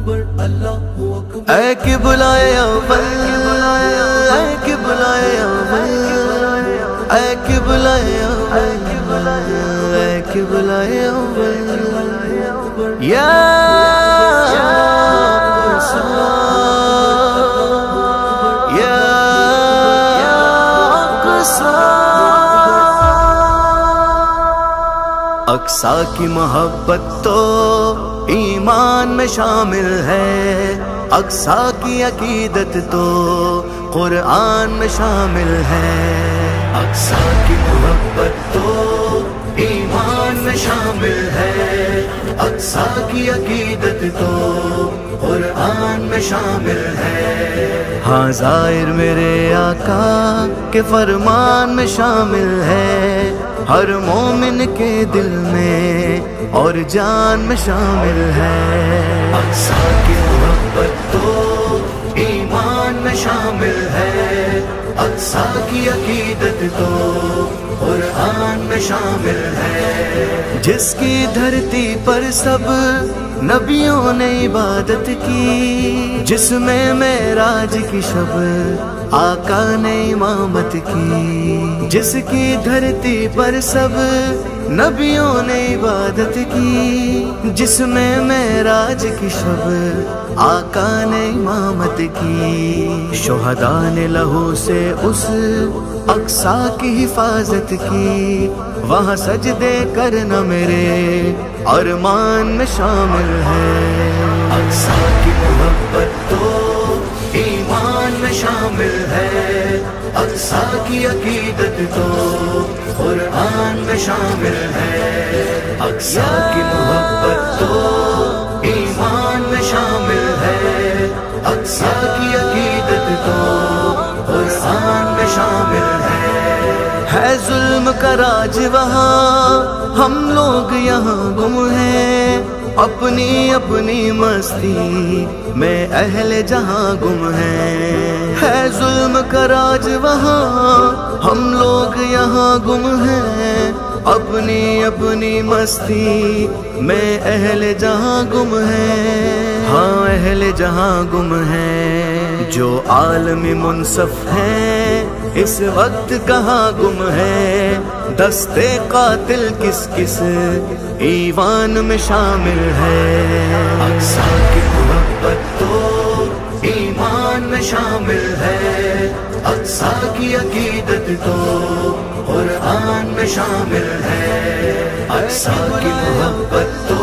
اے قبلۂ اول، اے قبلۂ اول، اے قبلۂ اول، اے قبلۂ اول، یا اقصیٰ کی محبت تو ایمان میں شامل ہے، اقصیٰ کی عقیدت تو قرآن میں شامل ہے، اقصیٰ کی محبت تو ایمان میں شامل ہے، اقصیٰ کی عقیدت تو قرآن میں شامل ہے، ہاں ظاہر میرے آقا کے فرمان میں شامل ہے، ہر مومن کے دل میں اور جان میں شامل ہے، اقصیٰ کی محبت تو ایمان میں شامل ہے، اقصیٰ کی عقیدت تو قرآن میں شامل ہے، جس کی دھرتی پر سب نبیوں نے عبادت کی، جس میں معراج کی شب آقا نے امامت کی، جس کی دھرتی پر سب نبیوں نے عبادت کی، جس میں معراج کی شب آقا نے امامت کی، شہداء نے لہو سے اس اقصیٰ کی حفاظت کی، وہاں سجدے کرنا میرے ارمان میں شامل ہے، اقصیٰ کی محبت تو ایمان میں شامل ہے، اقصیٰ کی عقیدت تو قرآن میں شامل ہے، اقصیٰ کی محبت تو ایمان میں شامل ہے، اقصیٰ کی عقیدت تو قرآن میں شامل ہے ظلم کا راج وہاں، ہم لوگ یہاں گم ہیں، اپنی اپنی مستی میں اہل جہاں گم ہیں، ہے ظلم کا راج وہاں، ہم لوگ یہاں گم ہیں، اپنی اپنی مستی میں اہل جہاں گم ہیں، ہاں اہل جہاں گم ہیں، جو عالمی منصف ہیں اس وقت کہاں گم ہے، دستے قاتل کس کس ایوان میں شامل ہے، اقصیٰ کی محبت تو ایمان میں شامل ہے، اقصیٰ کی عقیدت تو قرآن میں شامل ہے، اقصیٰ کی محبت تو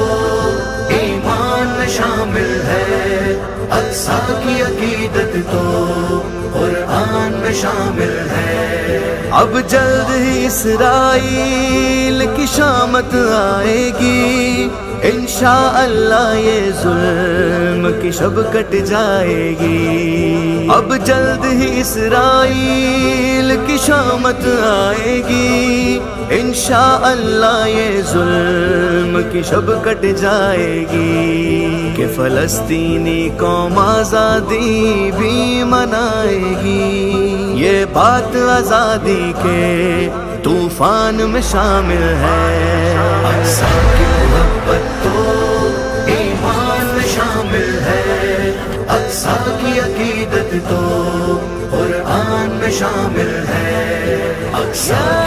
ایمان میں شامل ہے، اقصیٰ کی عقیدت تو قرآن میں شامل ہے، اب جلد ہی اسرائیل کی شامت آئے گی، انشاءاللہ یہ ظلم کی شب کٹ جائے گی، اب جلد ہی اسرائیل کی شامت آئے گی، انشاءاللہ یہ ظلم کی شب کٹ جائے گی، کہ فلسطینی قوم آزادی بھی منائے گی، یہ بات آزادی کے طوفان میں شامل ہے، اقصیٰ کی محبت تو ایمان میں شامل ہے، اقصیٰ کی عقیدت تو قرآن میں شامل ہے، اقصیٰ